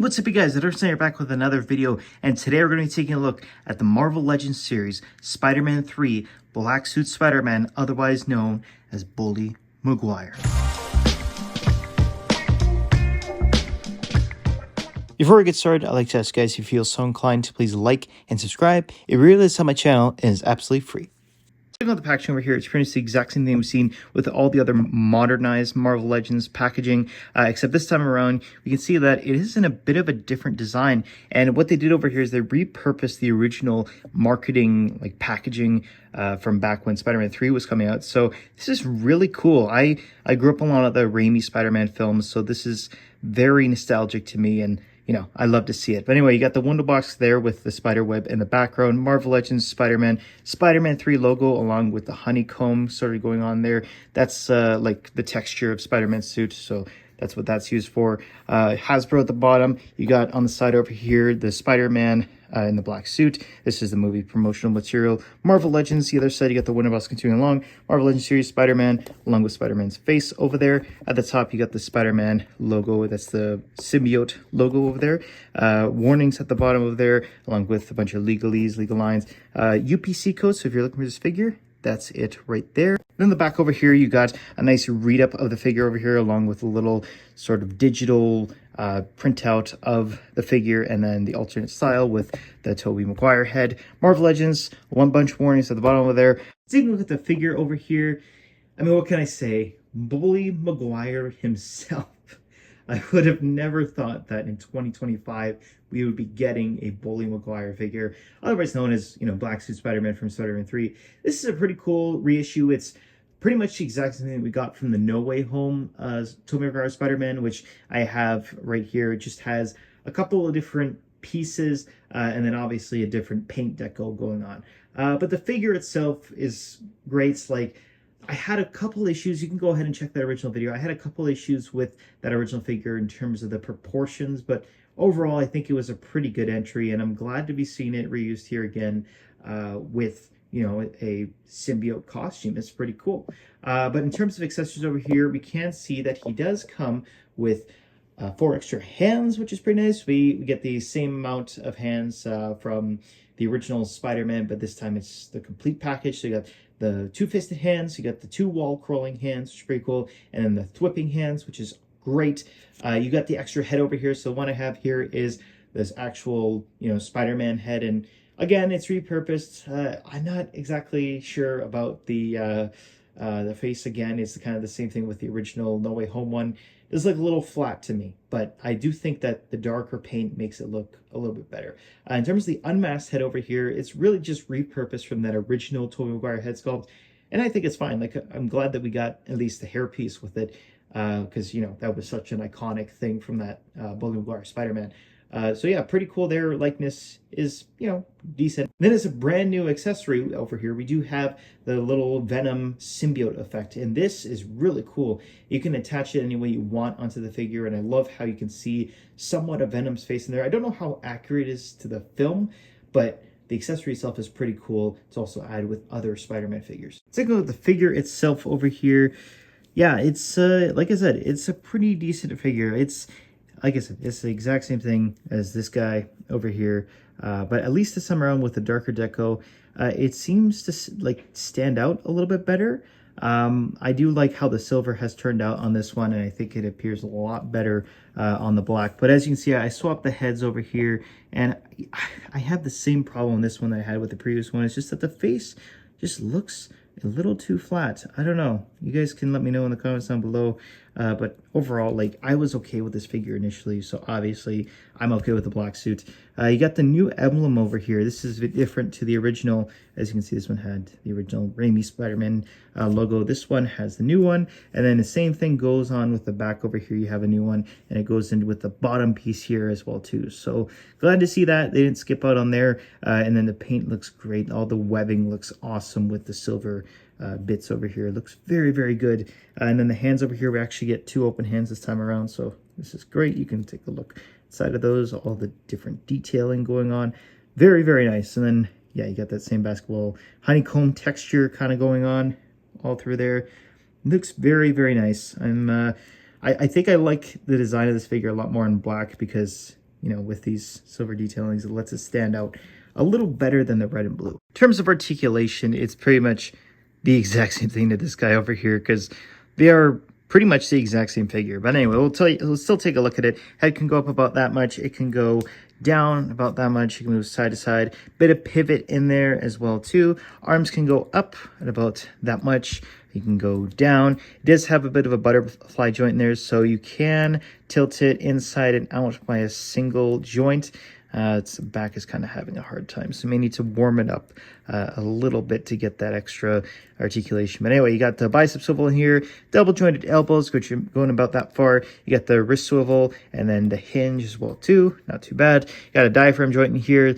What's up you guys? We're back with another video, and today we're going to be taking a look at the Marvel Legends series, Spider-Man 3, Black Suit Spider-Man, otherwise known as Bully Maguire. Before we get started, I'd like to ask you guys if you feel so inclined to please like and subscribe. It really does help my channel and is absolutely free. Checking out the packaging over here, it's pretty much the exact same thing we've seen with all the other modernized Marvel Legends packaging, except this time around, we can see that it is in a bit of a different design. And what they did over here is they repurposed the original marketing packaging from back when Spider-Man 3 was coming out. So this is really cool. I grew up on a lot of the Raimi Spider-Man films, so this is very nostalgic to me, and you know, I love to see it. But anyway, you got the window box there with the spider web in the background. Marvel Legends Spider-Man, Spider-Man 3 logo along with the honeycomb sort of going on there. That's like the texture of Spider-Man's suit, so that's what that's used for. Hasbro at the bottom. You got on the side over here the Spider-Man in the black suit. This is the movie promotional material. Marvel Legends, the other side, you got the window box continuing along. Marvel Legends series Spider-Man, along with Spider-Man's face over there. At the top, you got the Spider-Man logo. That's the Symbiote logo over there. Warnings at the bottom over there, along with a bunch of legal lines. UPC code, so if you're looking for this figure, that's it right there. Then the back over here, you got a nice read-up of the figure over here, along with a little sort of digital printout of the figure, and then the alternate style with the Tobey Maguire head. Marvel Legends, one bunch warnings at the bottom over there. Taking a look at the figure over here, I mean, what can I say? Bully Maguire himself. I would have never thought that in 2025 we would be getting a Bully Maguire figure, otherwise known as, you know, Black Suit Spider-Man from Spider-Man 3. This is a pretty cool reissue. It's pretty much the exact same thing we got from the No Way Home Tobey Maguire Spider-Man, which I have right here. It just has a couple of different pieces and then obviously a different paint deco going on. But the figure itself is great. It's like, I had a couple issues. You can go ahead and check that original video. I had a couple issues with that original figure in terms of the proportions, but overall, I think it was a pretty good entry, and I'm glad to be seeing it reused here again with, you know, a symbiote costume. It's pretty cool. But in terms of accessories over here, we can see that he does come with 4 extra hands, which is pretty nice. We get the same amount of hands from the original Spider-Man, but this time it's the complete package. So you got the 2-fisted hands, you got the 2 wall-crawling hands, which is pretty cool, and then the thwipping hands, which is great. You got the extra head over here. So the one I have here is this actual, you know, Spider-Man head, and again, it's repurposed. I'm not exactly sure about the face. Again, it's kind of the same thing with the original No Way Home one. It's like a little flat to me, but I do think that the darker paint makes it look a little bit better. In terms of the unmasked head over here, it's really just repurposed from that original Tobey Maguire head sculpt, and I think it's fine. Like, I'm glad that we got at least the hairpiece with it, because, you know, that was such an iconic thing from that Bully Maguire Spider-Man. So yeah, pretty cool. Their likeness is, you know, decent. Then as a brand new accessory over here, we do have the little Venom symbiote effect, and this is really cool. You can attach it any way you want onto the figure, and I love how you can see somewhat of Venom's face in there. I don't know how accurate it is to the film, but the accessory itself is pretty cool. It's also added with other Spider-Man figures. Let's take a look at the figure itself over here. Yeah, it's like I said, it's a pretty decent figure. It's, like I said, it's the exact same thing as this guy over here, but at least this time around with the darker deco, it seems to stand out a little bit better. I do like how the silver has turned out on this one, and I think it appears a lot better on the black. But as you can see, I swapped the heads over here, and I have the same problem in this one that I had with the previous one. It's just that the face just looks a little too flat. I don't know. You guys can let me know in the comments down below. But overall, like, I was okay with this figure initially, so obviously I'm okay with the black suit. You got the new emblem over here. This is a bit different to the original. As you can see, this one had the original Raimi Spider-Man logo. This one has the new one, and then the same thing goes on with the back over here. You have a new one, and it goes in with the bottom piece here as well too. So glad to see that they didn't skip out on there. And then the paint looks great. All the webbing looks awesome with the silver bits over here. It looks very, very good. And then the hands over here, we actually get 2 open hands this time around, so this is great. You can take a look inside of those, all the different detailing going on. Very, very nice. And then, yeah, you got that same basketball honeycomb texture kind of going on all through there. It looks very, very nice. I think I like the design of this figure a lot more in black, because you know, with these silver detailings, it lets it stand out a little better than the red and blue. In terms of articulation, it's pretty much the exact same thing to this guy over here, because they are pretty much the exact same figure. But anyway, we'll still take a look at it. Head can go up about that much. It can go down about that much. You can move side to side. Bit of pivot in there as well too. Arms can go up at about that much. You can go down. It does have a bit of a butterfly joint in there, so you can tilt it inside and out by a single joint. Its back is kind of having a hard time, so you may need to warm it up a little bit to get that extra articulation. But anyway, you got the bicep swivel in here, double jointed elbows, which you're going about that far. You got the wrist swivel, and then the hinge as well too. Not too bad. You got a diaphragm joint in here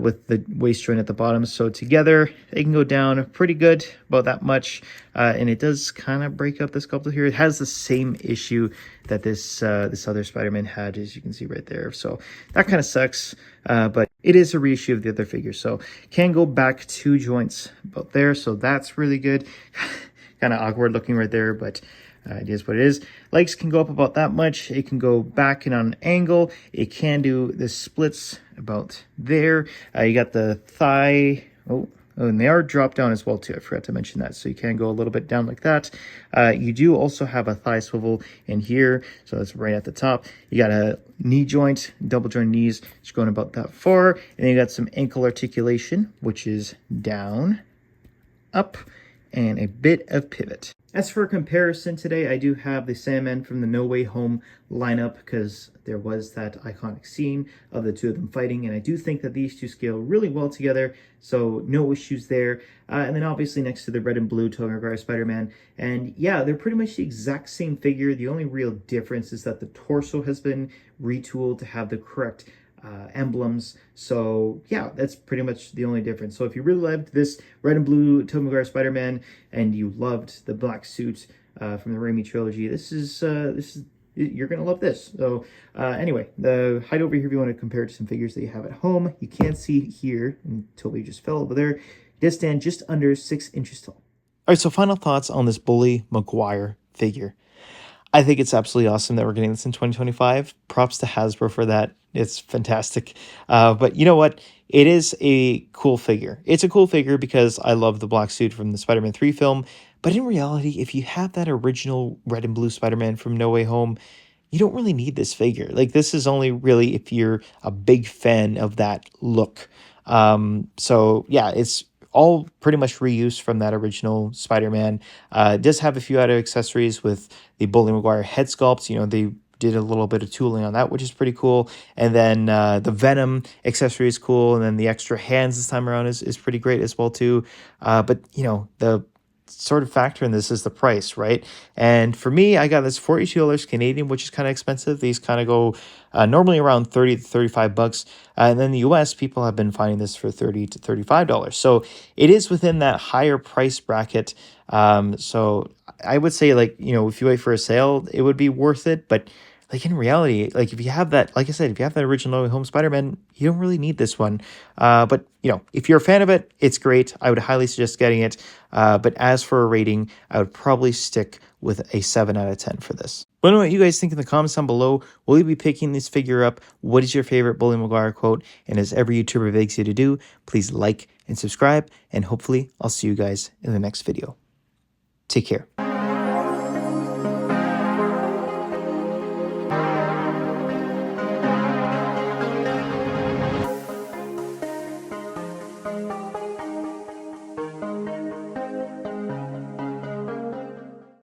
with the waist joint at the bottom. So together, they can go down pretty good, about that much. And it does kind of break up the sculpture here. It has the same issue that this other Spider-Man had, as you can see right there. So that kind of sucks, but it is a reissue of the other figure. So can go back 2 joints about there. So that's really good. Kind of awkward looking right there, but it is what it is. Legs can go up about that much. It can go back and on an angle. It can do the splits about there. You got the thigh. Oh, and they are dropped down as well too. I forgot to mention that. So you can go a little bit down like that. You do also have a thigh swivel in here. So that's right at the top. You got a knee joint, double joint knees. It's going about that far. And then you got some ankle articulation, which is down, up, and a bit of pivot. As for comparison today, I do have the Sandman from the No Way Home lineup, because there was that iconic scene of the two of them fighting, and I do think that these two scale really well together, so no issues there. And then obviously next to the red and blue Tobey Maguire Spider-Man, and yeah, they're pretty much the exact same figure. The only real difference is that the torso has been retooled to have the correct emblems. So yeah, that's pretty much the only difference. So if you really loved this red and blue Tobey Maguire Spider-Man and you loved the black suit from the Raimi trilogy, this is you're gonna love this. So anyway, the height over here, if you want to compare it to some figures that you have at home, you can see here, and Toby just fell over there, it does stand just under 6 inches tall. All right, so final thoughts on this Bully Maguire figure. I think it's absolutely awesome that we're getting this in 2025. Props to Hasbro for that. It's fantastic. But you know what? It is a cool figure. It's a cool figure because I love the black suit from the Spider-Man 3 film. But in reality, if you have that original red and blue Spider-Man from No Way Home, you don't really need this figure. Like, this is only really if you're a big fan of that look. So yeah, it's all pretty much reused from that original Spider-Man. It does have a few other accessories with the Bully Maguire head sculpts. You know, they did a little bit of tooling on that, which is pretty cool. And then the Venom accessory is cool. And then the extra hands this time around is pretty great as well too. But, you know, the sort of factor in this is the price, right? And for me, I got this $42 Canadian, which is kind of expensive. These kind of go normally around 30 to 35 bucks. And then the US, people have been finding this for $30 to $35. So it is within that higher price bracket. So I would say, like, you know, if you wait for a sale, it would be worth it. But like, in reality, like, if you have that, like I said, if you have that original No Way Home Spider-Man, you don't really need this one. But, you know, if you're a fan of it, it's great. I would highly suggest getting it. But as for a rating, I would probably stick with a 7 out of 10 for this. Let me know what you guys think in the comments down below. Will you be picking this figure up? What is your favorite Bully Maguire quote? And as every YouTuber begs you to do, please like and subscribe. And hopefully I'll see you guys in the next video. Take care.